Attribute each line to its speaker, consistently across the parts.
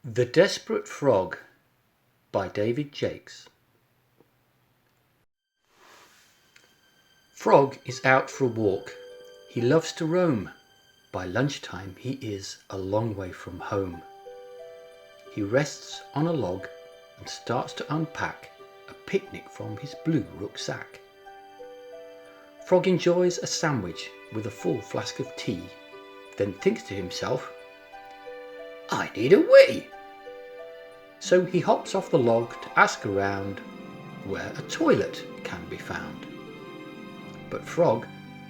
Speaker 1: The Desperate Frog by David Jakes. Frog is out for a walk. He loves to roam. By lunchtime he is a long way from home. He rests on a log and starts to unpack a picnic from his blue rucksack. Frog enjoys a sandwich with a full flask of tea, then thinks to himself, I need a wee. So he hops off the log to ask around where a toilet can be found. But Frog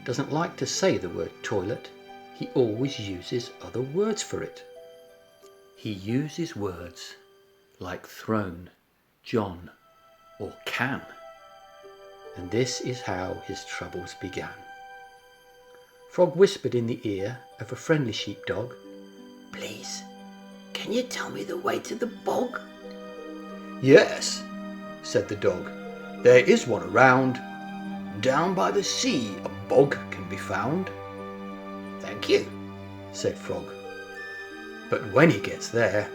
Speaker 1: doesn't like to say the word toilet. He always uses other words for it. He uses words like throne, John, or can. And this is how his troubles began. Frog whispered in the ear of a friendly sheepdog, Please, can you tell me the way to the bog? Yes, said the dog. There is one around. Down by the sea a bog can be found. Thank you, said Frog. But when he gets there,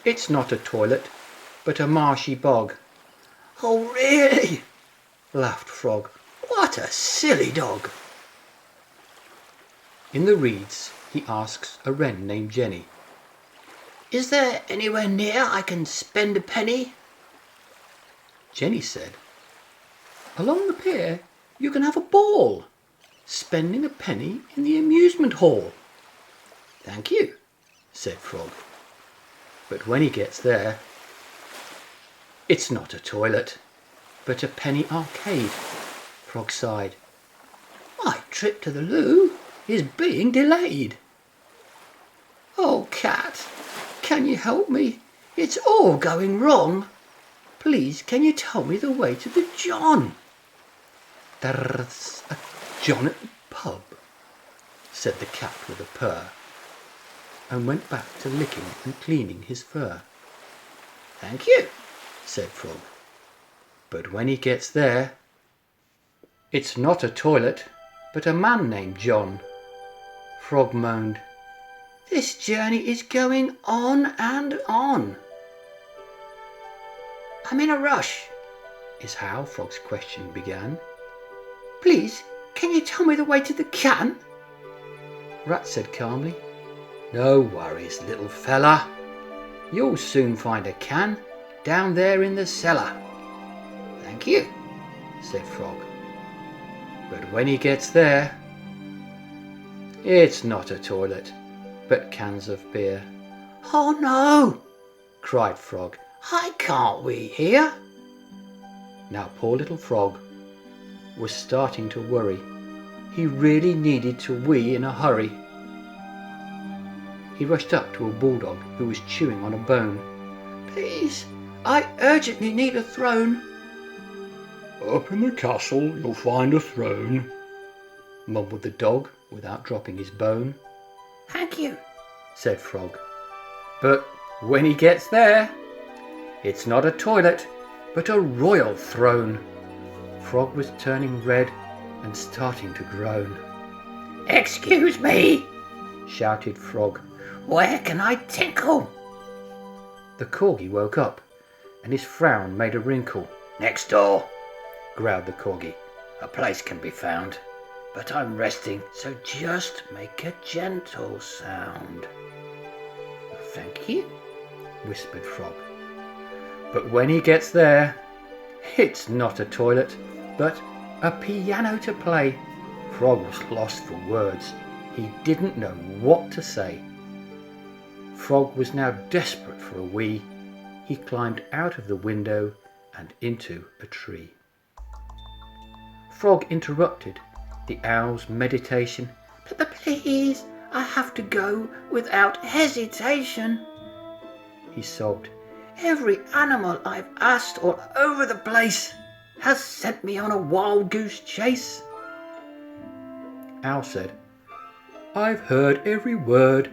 Speaker 1: it's not a toilet, but a marshy bog. Oh, really? Laughed Frog. What a silly dog. In the reeds he asks a wren named Jenny, Is there anywhere near I can spend a penny? Jenny said, Along the pier you can have a ball, spending a penny in the amusement hall. Thank you, said Frog. But when he gets there, it's not a toilet, but a penny arcade. Frog sighed. My trip to the loo is being delayed. Oh, cat, can you help me? It's all going wrong. Please, can you tell me the way to the John? There's a John at the pub, said the cat with a purr, and went back to licking and cleaning his fur. Thank you, said Frog. But when he gets there, it's not a toilet, but a man named John. Frog moaned, This journey is going on and on. I'm in a rush, is how Frog's question began. Please, can you tell me the way to the can? Rat said calmly, No worries, little fella. You'll soon find a can down there in the cellar. Thank you, said Frog. But when he gets there, it's not a toilet, but cans of beer. Oh no, cried Frog. I can't wee here. Now poor little Frog was starting to worry. He really needed to wee in a hurry. He rushed up to a bulldog who was chewing on a bone. Please, I urgently need a throne. Up in the castle you'll find a throne, mumbled the dog without dropping his bone. Thank you, said Frog. But when he gets there, it's not a toilet, but a royal throne. Frog was turning red and starting to groan. Excuse me, shouted Frog. Where can I tinkle? The corgi woke up, and his frown made a wrinkle. Next door, growled the corgi. A place can be found, but I'm resting, so just make a gentle sound. Thank you, whispered Frog. But when he gets there, it's not a toilet, but a piano to play. Frog was lost for words. He didn't know what to say. Frog was now desperate for a wee. He climbed out of the window and into a tree. Frog interrupted the owl's meditation. But please, I have to go without hesitation. He sobbed. Every animal I've asked all over the place has sent me on a wild goose chase. Owl said, I've heard every word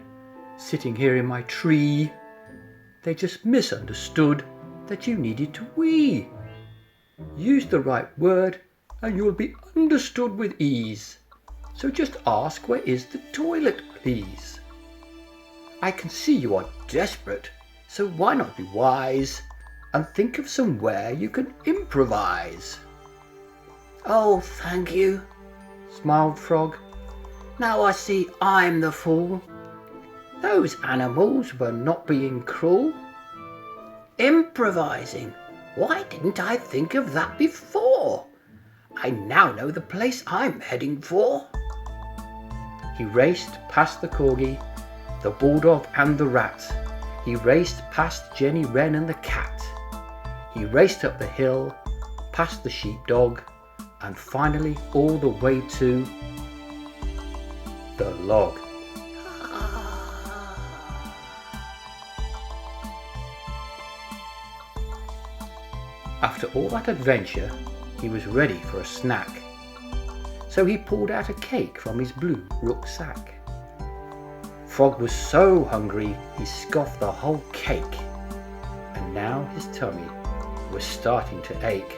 Speaker 1: sitting here in my tree. They just misunderstood that you needed to wee. Use the right word and you'll be understood with ease. So just ask where is the toilet, please. I can see you are desperate, so why not be wise and think of somewhere you can improvise?"
Speaker 2: "Oh, thank you," smiled Frog. "Now I see I'm the fool. Those animals were not being cruel. Improvising! Why didn't I think of that before? I now know the place I'm heading for."
Speaker 1: He raced past the corgi, the bulldog and the rat. He raced past Jenny Wren and the cat. He raced up the hill, past the sheepdog, and finally all the way to the log. After all that adventure, he was ready for a snack. So he pulled out a cake from his blue rucksack. Frog was so hungry he scoffed the whole cake, and now his tummy was starting to ache.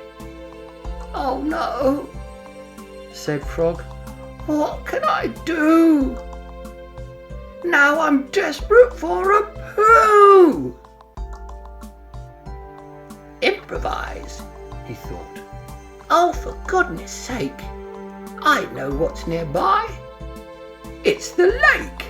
Speaker 2: "Oh no,"
Speaker 1: said Frog.
Speaker 2: "what can I do? Now I'm desperate for a poo." Improvise, he thought. "Oh, for goodness sake, I know what's nearby. It's the lake."